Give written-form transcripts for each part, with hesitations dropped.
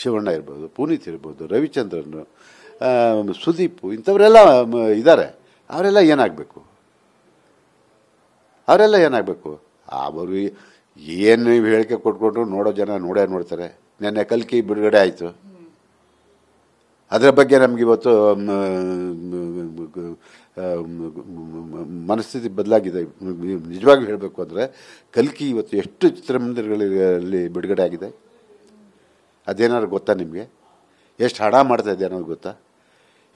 ಶಿವಣ್ಣ ಇರ್ಬೋದು, ಪುನೀತ್ ಇರ್ಬೋದು, ರವಿಚಂದ್ರನ್, ಸುದೀಪ್, ಇಂಥವರೆಲ್ಲ ಇದ್ದಾರೆ. ಅವರೆಲ್ಲ ಏನಾಗಬೇಕು? ಅವರು ಏನು ನೀವು ಹೇಳಿಕೆ ಕೊಟ್ಕೊಂಡ್ರು ನೋಡೋ ಜನ ನೋಡ್ತಾರೆ. ನೆನ್ನೆ ಕಲ್ಕಿ ಬಿಡುಗಡೆ ಆಯಿತು. ಅದರ ಬಗ್ಗೆ ನಮಗಿವತ್ತು ಮನಸ್ಥಿತಿ ಬದಲಾಗಿದೆ. ನಿಜವಾಗಿ ಹೇಳಬೇಕು ಅಂದರೆ ಕಲ್ಕಿ ಇವತ್ತು ಎಷ್ಟು ಚಿತ್ರಮಂದಿರಗಳಲ್ಲಿ ಬಿಡುಗಡೆ ಆಗಿದೆ ಅದೇನಾದ್ರು ಗೊತ್ತಾ ನಿಮಗೆ? ಎಷ್ಟು ಹಣ ಮಾಡ್ತಾ ಇದೆ ಅನ್ನೋದು ಗೊತ್ತಾ?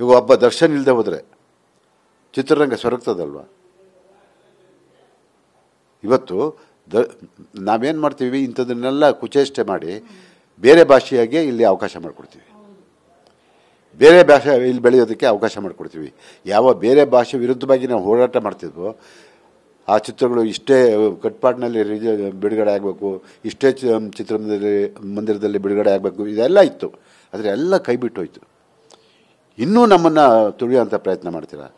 ಈಗ ಒಬ್ಬ ದರ್ಶನ್ ಇಲ್ಲದೆ ಹೋದರೆ ಚಿತ್ರರಂಗ ಸೊರಗ್ತದಲ್ವ? ಇವತ್ತು ನಾವೇನು ಮಾಡ್ತೀವಿ, ಇಂಥದನ್ನೆಲ್ಲ ಕುಚೇಷ್ಟೆ ಮಾಡಿ ಬೇರೆ ಭಾಷೆಯಾಗೆ ಇಲ್ಲಿ ಅವಕಾಶ ಮಾಡಿಕೊಡ್ತೀವಿ. ಬೇರೆ ಭಾಷೆ ಇಲ್ಲಿ ಬೆಳೆಯೋದಕ್ಕೆ ಅವಕಾಶ ಮಾಡಿಕೊಡ್ತೀವಿ. ಯಾವ ಬೇರೆ ಭಾಷೆ ವಿರುದ್ಧವಾಗಿ ನಾವು ಹೋರಾಟ ಮಾಡ್ತಿದ್ವೋ ಆ ಚಿತ್ರಗಳು ಇಷ್ಟೇ ಕಟ್ಪಾಟ್ನಲ್ಲಿ ಬಿಡುಗಡೆ ಆಗಬೇಕು, ಇಷ್ಟೇ ಮಂದಿರದಲ್ಲಿ ಬಿಡುಗಡೆ ಆಗಬೇಕು, ಇದೆಲ್ಲ ಇತ್ತು. ಆದರೆ ಎಲ್ಲ ಕೈ ಬಿಟ್ಟೋಯ್ತು. ಇನ್ನೂ ನಮ್ಮನ್ನು ತುಳಿಯುವಂಥ ಪ್ರಯತ್ನ ಮಾಡ್ತೀರಾ.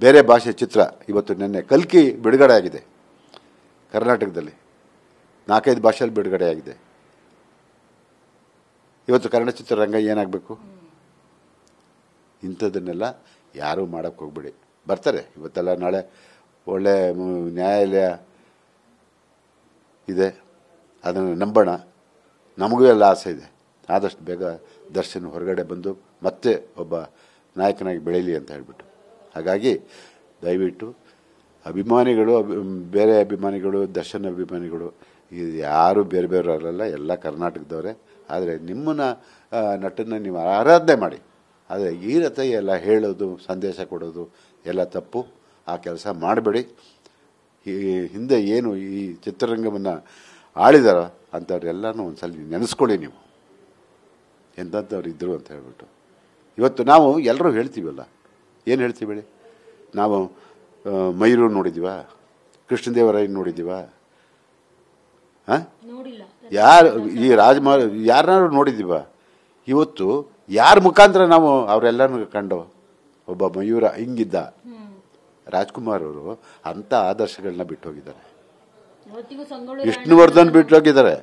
ಬೇರೆ ಭಾಷೆ ಚಿತ್ರ ಇವತ್ತು ನೆನ್ನೆ ಕಲ್ಕಿ ಬಿಡುಗಡೆ ಆಗಿದೆ. ಕರ್ನಾಟಕದಲ್ಲಿ 4-5 ಭಾಷೆಯಲ್ಲಿ ಬಿಡುಗಡೆ ಆಗಿದೆ. ಇವತ್ತು ಕನ್ನಡ ಚಿತ್ರರಂಗ ಏನಾಗಬೇಕು? ಇಂಥದ್ದನ್ನೆಲ್ಲ ಯಾರೂ ಮಾಡೋಕ್ಕೆ ಹೋಗ್ಬೇಡಿ. ಬರ್ತಾರೆ ಇವತ್ತೆಲ್ಲ, ನಾಳೆ ಒಳ್ಳೆ ನ್ಯಾಯಾಲಯ ಇದೆ, ಅದನ್ನು ನಂಬೋಣ. ನಮಗೂ ಎಲ್ಲ ಆಸೆ ಇದೆ. ಆದಷ್ಟು ಬೇಗ ದರ್ಶನ್ ಹೊರಗಡೆ ಬಂದು ಮತ್ತೆ ಒಬ್ಬ ನಾಯಕನಾಗಿ ಬೆಳೀಲಿ ಅಂತ ಹೇಳಿಬಿಟ್ಟು. ಹಾಗಾಗಿ ದಯವಿಟ್ಟು ಅಭಿಮಾನಿಗಳು, ಬೇರೆ ಅಭಿಮಾನಿಗಳು, ದರ್ಶನ್ ಅಭಿಮಾನಿಗಳು ಇದು ಯಾರು ಬೇರೆ ಬೇರೆಯವರಲ್ಲ, ಎಲ್ಲ ಕರ್ನಾಟಕದವರೇ. ಆದರೆ ನಿಮ್ಮನ್ನ ನಟನ್ನು ನೀವು ಆರಾಧನೆ ಮಾಡಿ. ಆದರೆ ಈ ರೀತಿ ಎಲ್ಲ ಹೇಳೋದು, ಸಂದೇಶ ಕೊಡೋದು ಎಲ್ಲ ತಪ್ಪು. ಆ ಕೆಲಸ ಮಾಡಬೇಡಿ. ಈ ಹಿಂದೆ ಏನು ಈ ಚಿತ್ರರಂಗವನ್ನು ಆಳಿದಾರ ಅಂಥವ್ರೆಲ್ಲನೂ ಒಂದು ಸಲ ನೆನೆಸ್ಕೊಳ್ಳಿ. ನೀವು ಎಂಥವ್ರು ಇದ್ದರು ಅಂತ ಹೇಳ್ಬಿಟ್ಟು ಇವತ್ತು ನಾವು ಎಲ್ಲರೂ ಹೇಳ್ತೀವಲ್ಲ, ಏನು ಹೇಳ್ತೀವಿ ಹೇಳಿ? ನಾವು ಮಯೂರು ನೋಡಿದ್ದೀವ? ಕೃಷ್ಣದೇವರಾಯ ನೋಡಿದ್ದೀವ? ಹಾಂ, ಯಾರು ಈ ರಾಜಮಾರ್ ಯಾರನ್ನಾರು ನೋಡಿದ್ದೀವ? ಇವತ್ತು ಯಾರ ಮುಖಾಂತರ ನಾವು ಅವರೆಲ್ಲನೂ ಕಂಡು ಒಬ್ಬ ಮಯೂರ ಹಿಂಗಿದ್ದ. ರಾಜ್ಕುಮಾರ್ ಅವರು ಅಂಥ ಆದರ್ಶಗಳನ್ನ ಬಿಟ್ಟು ಹೋಗಿದ್ದಾರೆ. ವಿಷ್ಣುವರ್ಧನ್ ಬಿಟ್ಟು ಹೋಗಿದ್ದಾರೆ.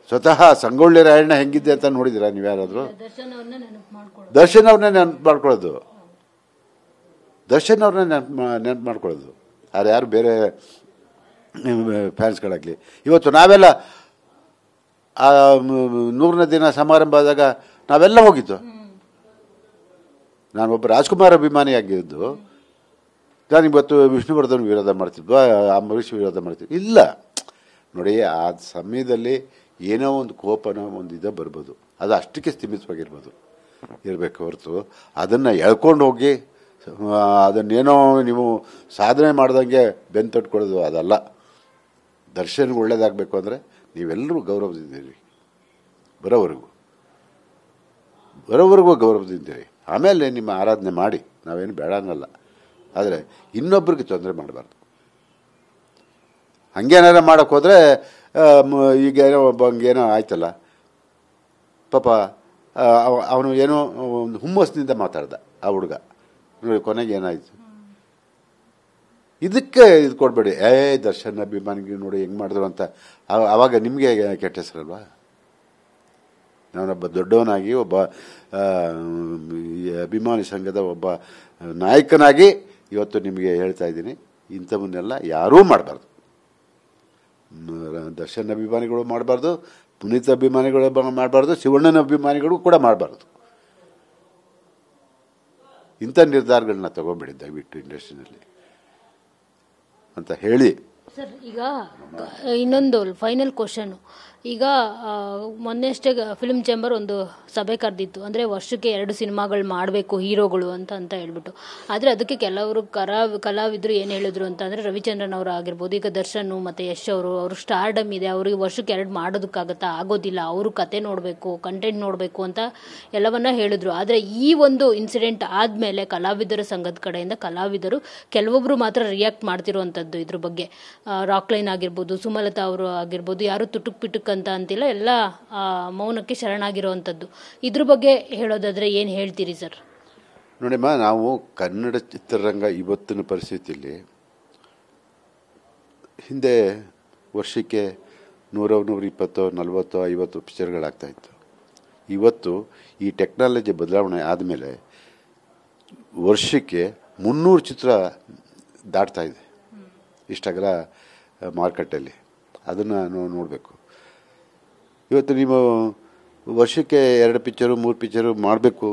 ಸ್ವತಃ ಸಂಗೊಳ್ಳಿ ರಾಯಣ್ಣ ಹೆಂಗಿದ್ದೆ ಅಂತ ನೋಡಿದ್ದೀರಾ ನೀವು ಯಾರಾದರೂ? ದರ್ಶನ್ ಅವ್ರನ್ನೇ ನೆನಪು ಮಾಡ್ಕೊಳ್ಳೋದು, ದರ್ಶನ್ ಅವ್ರನ್ನೇ ನೆನಪು ಮಾಡ್ಕೊಳ್ಳೋದು. ಅದು ಯಾರು ಬೇರೆ ಫ್ಯಾನ್ಸ್ಗಳಾಗಲಿ. ಇವತ್ತು ನಾವೆಲ್ಲ 100ನೇ ದಿನ ಸಮಾರಂಭ ಆದಾಗ ನಾವೆಲ್ಲ ಹೋಗಿದ್ದು. ನಾನೊಬ್ಬ ರಾಜ್ಕುಮಾರ್ ಅಭಿಮಾನಿಯಾಗಿದ್ದು ನಾನು ಇವತ್ತು ವಿಷ್ಣುವರ್ಧನ್ ವಿರೋಧ ಮಾಡ್ತಿದ್ವು, ಅಂಬರೀಷ್ ವಿರೋಧ ಮಾಡ್ತಿದ್ವಿ ಇಲ್ಲ. ನೋಡಿ, ಆ ಸಮಯದಲ್ಲಿ ಏನೋ ಒಂದು ಕೋಪನೋ ಒಂದು ಇದೇ ಬರ್ಬೋದು, ಅದು ಅಷ್ಟಕ್ಕೆ ಸ್ಥಿಮಿತವಾಗಿರ್ಬೋದು, ಇರಬೇಕು ಹೊರತು ಅದನ್ನು ಎಳ್ಕೊಂಡು ಹೋಗಿ ಅದನ್ನೇನೋ ನೀವು ಸಾಧನೆ ಮಾಡ್ದಂಗೆ ಬೆನ್ನು ತಟ್ಕೊಳ್ಳೋದು ಅದಲ್ಲ. ದರ್ಶನ್ಗೆ ಒಳ್ಳೇದಾಗಬೇಕು ಅಂದರೆ ನೀವೆಲ್ಲರೂ ಗೌರವದಿಂದಿರಿ, ಬರೋವರೆಗೂ ಗೌರವದಿಂದಿರಿ. ಆಮೇಲೆ ನಿಮ್ಮ ಆರಾಧನೆ ಮಾಡಿ, ನಾವೇನು ಬೇಡ ಅನ್ನಲ್ಲ. ಆದರೆ ಇನ್ನೊಬ್ರಿಗೆ ತೊಂದರೆ ಮಾಡಬಾರ್ದು. ಹಂಗೇನಾರ ಮಾಡೋಕ್ಕೆ ಹೋದರೆ ಈಗ ಏನೋ ಒಬ್ಬ ಹಂಗೇನೋ ಆಯ್ತಲ್ಲ ಪಾಪ, ಅವನು ಏನೋ ಒಂದು ಹುಮ್ಮಸ್ನಿಂದ ಮಾತಾಡ್ದ ಆ ಹುಡುಗ, ನೋಡಿ ಕೊನೆಗೆ ಏನಾಯಿತು. ಇದಕ್ಕೆ ಇದು ಕೊಡಬೇಡಿ. ದರ್ಶನ್ ಅಭಿಮಾನಿಗೆ ನೋಡಿ ಹೆಂಗೆ ಮಾಡಿದ್ರು ಅಂತ. ಆವಾಗ ನಿಮಗೆ ಕೆಟ್ಟ ಹೆಸರಲ್ವಾ? ನಾನೊಬ್ಬ ದೊಡ್ಡವನಾಗಿ, ಒಬ್ಬ ಅಭಿಮಾನಿ ಸಂಘದ ಒಬ್ಬ ನಾಯಕನಾಗಿ ಇವತ್ತು ನಿಮಗೆ ಹೇಳ್ತಾ ಇದ್ದೀನಿ, ಇಂಥವನ್ನೆಲ್ಲ ಯಾರೂ ಮಾಡಬಾರ್ದು. ದರ್ಶನ್ ಅಭಿಮಾನಿಗಳು ಮಾಡಬಾರ್ದು, ಪುನೀತ್ ಅಭಿಮಾನಿಗಳು ಮಾಡಬಾರ್ದು, ಶಿವಣ್ಣನ ಅಭಿಮಾನಿಗಳು ಕೂಡ ಮಾಡಬಾರ್ದು. ಇಂಥ ನಿರ್ಧಾರಗಳನ್ನ ತಗೋಬೇಡಿ ದಯವಿಟ್ಟು ಇಂಡಸ್ಟ್ರಿನಲ್ಲಿ ಅಂತ ಹೇಳಿ. ಸರ್, ಈಗ ಇನ್ನೊಂದು ಫೈನಲ್ ಕ್ವಶನು. ಈಗ ಮೊನ್ನೆಷ್ಟೇ ಫಿಲ್ಮ್ ಚೇಂಬರ್ ಒಂದು ಸಭೆ ಕರೆದಿತ್ತು. ಅಂದರೆ ವರ್ಷಕ್ಕೆ 2 ಸಿನಿಮಾಗಳು ಮಾಡಬೇಕು ಹೀರೋಗಳು ಅಂತ ಹೇಳ್ಬಿಟ್ಟು. ಆದರೆ ಅದಕ್ಕೆ ಕೆಲವರು ಕಲಾವಿದರು ಏನು ಹೇಳಿದ್ರು ಅಂತಂದರೆ, ರವಿಚಂದ್ರನ್ ಅವರು ಆಗಿರ್ಬೋದು, ಈಗ ದರ್ಶನ್ ಮತ್ತು ಯಶ್ ಅವರು ಸ್ಟಾರ್ಡಮ್ ಇದೆ, ಅವ್ರಿಗೆ ವರ್ಷಕ್ಕೆ 2 ಮಾಡೋದಕ್ಕಾಗತ್ತಾ? ಆಗೋದಿಲ್ಲ, ಅವರು ಕತೆ ನೋಡಬೇಕು, ಕಂಟೆಂಟ್ ನೋಡಬೇಕು ಅಂತ ಎಲ್ಲವನ್ನ ಹೇಳಿದ್ರು. ಆದರೆ ಈ ಒಂದು ಇನ್ಸಿಡೆಂಟ್ ಆದಮೇಲೆ ಕಲಾವಿದರ ಸಂಘದ ಕಡೆಯಿಂದ ಕಲಾವಿದರು ಕೆಲವೊಬ್ಬರು ಮಾತ್ರ ರಿಯಾಕ್ಟ್ ಮಾಡ್ತಿರುವಂಥದ್ದು ಇದ್ರ ಬಗ್ಗೆ. ರಾಕ್ಲೈನ್ ಆಗಿರ್ಬೋದು, ಸುಮಲತಾ ಅವರು ಆಗಿರ್ಬೋದು, ಯಾರು ತುಟುಕ್ ಪಿಟುಕ್ ಅಂತ ಅಂತಿಲ್ಲ, ಎಲ್ಲ ಮೌನಕ್ಕೆ ಶರಣಾಗಿರುವಂಥದ್ದು. ಇದ್ರ ಬಗ್ಗೆ ಹೇಳೋದಾದರೆ ಏನು ಹೇಳ್ತೀರಿ ಸರ್? ನೋಡಿಮ್ಮ, ನಾವು ಕನ್ನಡ ಚಿತ್ರರಂಗ ಇವತ್ತಿನ ಪರಿಸ್ಥಿತಿಯಲ್ಲಿ, ಹಿಂದೆ ವರ್ಷಕ್ಕೆ 100, 120, 40, 50 ಪಿಕ್ಚರ್ಗಳಾಗ್ತಾಯಿತ್ತು. ಇವತ್ತು ಈ ಟೆಕ್ನಾಲಜಿ ಬದಲಾವಣೆ ಆದಮೇಲೆ ವರ್ಷಕ್ಕೆ 300 ಚಿತ್ರ ದಾಟ್ತಾ ಇದೆ ಇಷ್ಟಾಗಲ ಮಾರ್ಕೆಟಲ್ಲಿ. ಅದನ್ನು ನೋಡಬೇಕು. ಇವತ್ತು ನೀವು ವರ್ಷಕ್ಕೆ 2 ಪಿಕ್ಚರು 3 ಪಿಕ್ಚರು ಮಾಡಬೇಕು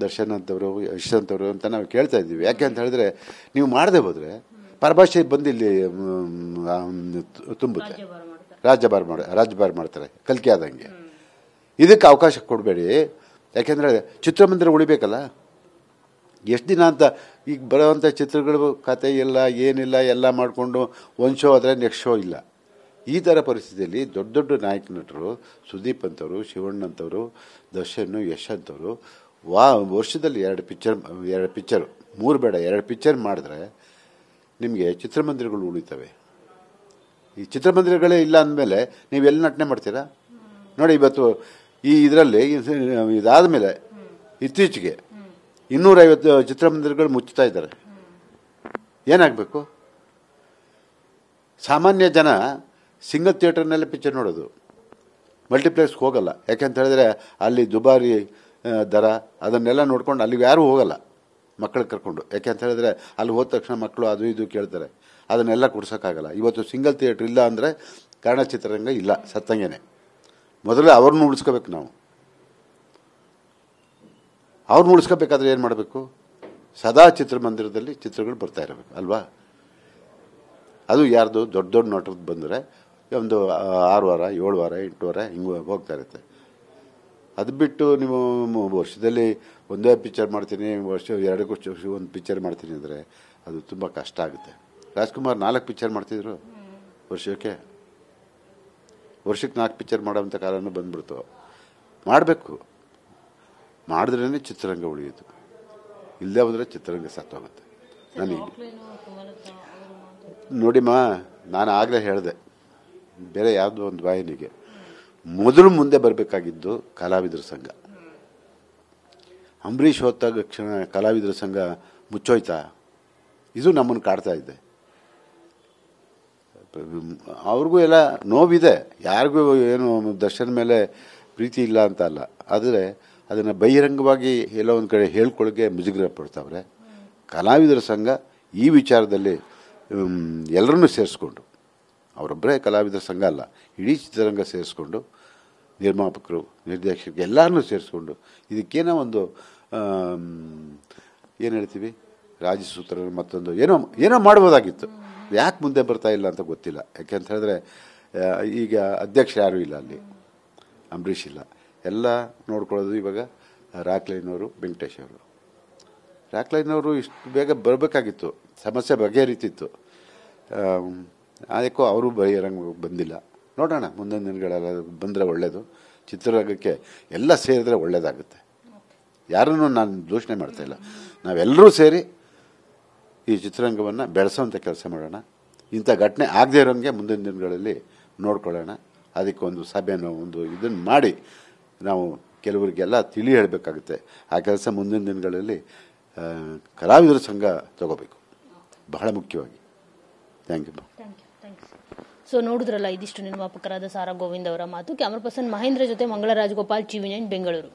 ದರ್ಶನ್ ಅಂತವರು ಯಶ್ ಅಂತವರು ಅಂತ ನಾವು ಕೇಳ್ತಾ ಇದ್ದೀವಿ. ಯಾಕೆ ಅಂತ ಹೇಳಿದ್ರೆ ನೀವು ಮಾಡದೆ ಹೋದರೆ ಪರಭಾಷೆ ಬಂದು ಇಲ್ಲಿ ತುಂಬುತ್ತೆ, ರಾಜ್ಯಭಾರ ಮಾಡ್ತಾರೆ ಕಲ್ಕಿ ಆದಂಗೆ. ಇದಕ್ಕೆ ಅವಕಾಶ ಕೊಡಬೇಡಿ. ಯಾಕೆಂದರೆ ಚಿತ್ರಮಂದಿರ ಉಳಿಬೇಕಲ್ಲ. ಎಷ್ಟು ದಿನ ಅಂತ ಈಗ ಬರೋವಂಥ ಚಿತ್ರಗಳು ಕತೆ ಇಲ್ಲ ಏನಿಲ್ಲ, ಎಲ್ಲ ಮಾಡಿಕೊಂಡು ಒಂದು ಶೋ ಆದರೆ ನೆಕ್ಸ್ಟ್ ಶೋ ಇಲ್ಲ. ಈ ಥರ ಪರಿಸ್ಥಿತಿಯಲ್ಲಿ ದೊಡ್ಡ ದೊಡ್ಡ ನಾಯಕ ನಟರು ಸುದೀಪ್ ಅಂತವರು, ಶಿವಣ್ಣ ಅಂತವರು, ದರ್ಶನ್, ಯಶ್ ಅಂತವರು ವರ್ಷದಲ್ಲಿ 2 ಪಿಕ್ಚರು 3 ಬೇಡ 2 ಪಿಕ್ಚರ್ ಮಾಡಿದ್ರೆ ನಿಮಗೆ ಚಿತ್ರಮಂದಿರಗಳು ಉಳಿತವೆ. ಈ ಚಿತ್ರಮಂದಿರಗಳೇ ಇಲ್ಲ ಅಂದಮೇಲೆ ನೀವು ಎಲ್ಲಿ ನಟನೆ ಮಾಡ್ತೀರಾ ನೋಡಿ. ಇವತ್ತು ಈ ಇದರಲ್ಲಿ ಇದಾದ ಮೇಲೆ ಇತ್ತೀಚೆಗೆ 250 ಚಿತ್ರಮಂದಿರಗಳು ಮುಚ್ಚುತ್ತಾ ಇದ್ದಾರೆ. ಏನಾಗಬೇಕು? ಸಾಮಾನ್ಯ ಜನ ಸಿಂಗಲ್ ಥಿಯೇಟರ್ನಲ್ಲೇ ಪಿಕ್ಚರ್ ನೋಡೋದು, ಮಲ್ಟಿಪ್ಲೆಕ್ಸ್ಗೆ ಹೋಗಲ್ಲ. ಯಾಕೆಂತ ಹೇಳಿದ್ರೆ ಅಲ್ಲಿ ದುಬಾರಿ ದರ ಅದನ್ನೆಲ್ಲ ನೋಡ್ಕೊಂಡು ಅಲ್ಲಿಗೆ ಯಾರೂ ಹೋಗಲ್ಲ ಮಕ್ಕಳು ಕರ್ಕೊಂಡು. ಯಾಕೆಂತ ಹೇಳಿದ್ರೆ ಅಲ್ಲಿ ಹೋದ ತಕ್ಷಣ ಮಕ್ಕಳು ಅದು ಇದು ಕೇಳ್ತಾರೆ, ಅದನ್ನೆಲ್ಲ ಕೊಡ್ಸೋಕ್ಕಾಗಲ್ಲ. ಇವತ್ತು ಸಿಂಗಲ್ ಥಿಯೇಟ್ರ್ ಇಲ್ಲ ಅಂದರೆ ಕನ್ನಡ ಚಿತ್ರರಂಗ ಇಲ್ಲ, ಸತ್ತಂಗೆನೆ. ಮೊದಲೇ ಅವ್ರನ್ನ ಉಳಿಸ್ಕೋಬೇಕು ನಾವು. ಅವ್ರನ್ನ ಉಳಿಸ್ಕೋಬೇಕಾದ್ರೆ ಏನು ಮಾಡಬೇಕು? ಸದಾ ಚಿತ್ರಮಂದಿರದಲ್ಲಿ ಚಿತ್ರಗಳು ಬರ್ತಾ ಇರಬೇಕು ಅಲ್ವಾ? ಅದು ಯಾರ್ದು ದೊಡ್ಡ ದೊಡ್ಡ ನಟರದ್ದು ಬಂದರೆ ಒಂದು 6 ವಾರ 7 ವಾರ 8 ವಾರ ಹಿಂಗೆ ಹೋಗ್ತಾ ಇರುತ್ತೆ. ಅದು ಬಿಟ್ಟು ನೀವು ವರ್ಷದಲ್ಲಿ ಒಂದೇ ಪಿಕ್ಚರ್ ಮಾಡ್ತೀನಿ, ವರ್ಷ 2 ವರ್ಷ ಒಂದು ಪಿಕ್ಚರ್ ಮಾಡ್ತೀನಿ ಅಂದರೆ ಅದು ತುಂಬ ಕಷ್ಟ ಆಗುತ್ತೆ. ರಾಜ್ಕುಮಾರ್ 4 ಪಿಕ್ಚರ್ ಮಾಡ್ತಿದ್ರು ವರ್ಷಕ್ಕೆ 4 ಪಿಕ್ಚರ್ ಮಾಡೋವಂಥ ಕಾಲನೂ ಬಂದ್ಬಿಡ್ತು. ಮಾಡಬೇಕು, ಮಾಡಿದ್ರೇ ಚಿತ್ರರಂಗ ಉಳಿಯೋದು. ಇಲ್ಲದೆ ಹೋದರೆ ಚಿತ್ರರಂಗ ಸತ್ತೋಗುತ್ತೆ. ನನಗೆ ನೋಡಿಮ್ಮ, ನಾನು ಆಗಲೇ ಹೇಳಿದೆ, ಬೇರೆ ಯಾವುದೋ ಒಂದು ವಾಹಿನಿಗೆ ಮೊದಲು ಮುಂದೆ ಬರಬೇಕಾಗಿದ್ದು ಕಲಾವಿದರ ಸಂಘ. ಅಂಬರೀಷ್ ಹೊತ್ತಾಗ ಕ್ಷಣ ಕಲಾವಿದರ ಸಂಘ ಮುಚ್ಚೋಯ್ತಾ? ಇದು ನಮ್ಮನ್ನು ಕಾಡ್ತಾ ಇದೆ. ಅವ್ರಿಗೂ ಎಲ್ಲ ನೋವಿದೆ, ಯಾರಿಗೂ ಏನು ದರ್ಶನ ಮೇಲೆ ಪ್ರೀತಿ ಇಲ್ಲ ಅಂತ ಅಲ್ಲ. ಆದರೆ ಅದನ್ನು ಬಹಿರಂಗವಾಗಿ ಎಲ್ಲೋ ಒಂದು ಕಡೆ ಹೇಳ್ಕೊಳ್ಳೋಕ್ಕೆ ಮುಜುಗರ ಪಡ್ತಾವ್ರೆ. ಕಲಾವಿದರ ಸಂಘ ಈ ವಿಚಾರದಲ್ಲಿ ಎಲ್ಲರನ್ನೂ ಸೇರಿಸ್ಕೊಂಡು, ಅವರೊಬ್ಬರೇ ಕಲಾವಿದರ ಸಂಘ ಅಲ್ಲ, ಇಡೀ ಚಿತ್ರರಂಗ ಸೇರಿಸ್ಕೊಂಡು, ನಿರ್ಮಾಪಕರು ನಿರ್ದೇಶಕರು ಎಲ್ಲರನ್ನೂ ಸೇರಿಸ್ಕೊಂಡು ಇದಕ್ಕೇನೋ ಒಂದು ಏನು ಹೇಳ್ತೀವಿ ರಾಜಸೂತ್ರ ಮತ್ತೊಂದು ಏನೋ ಮಾಡ್ಬೋದಾಗಿತ್ತು. ಯಾಕೆ ಮುಂದೆ ಬರ್ತಾ ಇಲ್ಲ ಅಂತ ಗೊತ್ತಿಲ್ಲ. ಯಾಕೆಂತ ಹೇಳಿದ್ರೆ ಈಗ ಅಧ್ಯಕ್ಷ ಯಾರೂ ಇಲ್ಲ ಅಲ್ಲಿ, ಅಂಬರೀಷ್ ಇಲ್ಲ. ಎಲ್ಲ ನೋಡ್ಕೊಳ್ಳೋದು ಇವಾಗ ರಾಕ್ಲೈನವರು, ವೆಂಕಟೇಶ್ ಅವರು. ರಾಕ್ಲೈನವರು ಇಷ್ಟು ಬೇಗ ಬರಬೇಕಾಗಿತ್ತು, ಸಮಸ್ಯೆ ಬಗೆಹರಿತಿತ್ತು. ಅದಕ್ಕೂ ಅವರು ಬಹಿರಂಗ ಬಂದಿಲ್ಲ. ನೋಡೋಣ ಮುಂದಿನ ದಿನಗಳೆಲ್ಲ ಬಂದರೆ ಒಳ್ಳೆಯದು. ಚಿತ್ರರಂಗಕ್ಕೆ ಎಲ್ಲ ಸೇರಿದ್ರೆ ಒಳ್ಳೆಯದಾಗುತ್ತೆ. ಯಾರನ್ನೂ ನಾನು ದೂಷಣೆ ಮಾಡ್ತಾಯಿಲ್ಲ. ನಾವೆಲ್ಲರೂ ಸೇರಿ ಈ ಚಿತ್ರರಂಗವನ್ನು ಬೆಳೆಸೋವಂಥ ಕೆಲಸ ಮಾಡೋಣ. ಇಂಥ ಘಟನೆ ಆಗದೇ ಇರೋಂಗೆ ಮುಂದಿನ ದಿನಗಳಲ್ಲಿ ನೋಡ್ಕೊಳ್ಳೋಣ. ಅದಕ್ಕೊಂದು ಸಭೆನೋ ಒಂದು ಇದನ್ನು ಮಾಡಿ ನಾವು ಕೆಲವರಿಗೆಲ್ಲ ತಿಳಿ ಹೇಳಬೇಕಾಗುತ್ತೆ. ಆ ಕೆಲಸ ಮುಂದಿನ ದಿನಗಳಲ್ಲಿ ಕಲಾವಿದರ ಸಂಘ ತಗೋಬೇಕು, ಬಹಳ ಮುಖ್ಯವಾಗಿ. Thank you. ಸೊ ನೋಡಿದ್ರಲ್ಲ, ಇದಿಷ್ಟು ನಿರ್ಮಾಪಕರಾದ ಸಾರಾ ಗೋವಿಂದ್ ಅವರ ಮಾತು. ಕ್ಯಾಮರಾ ಪರ್ಸನ್ ಮಹೇಂದ್ರ ಜೊತೆ ಮಂಗಳ ರಾಜಗೋಪಾಲ್, TV9 ಬೆಂಗಳೂರು.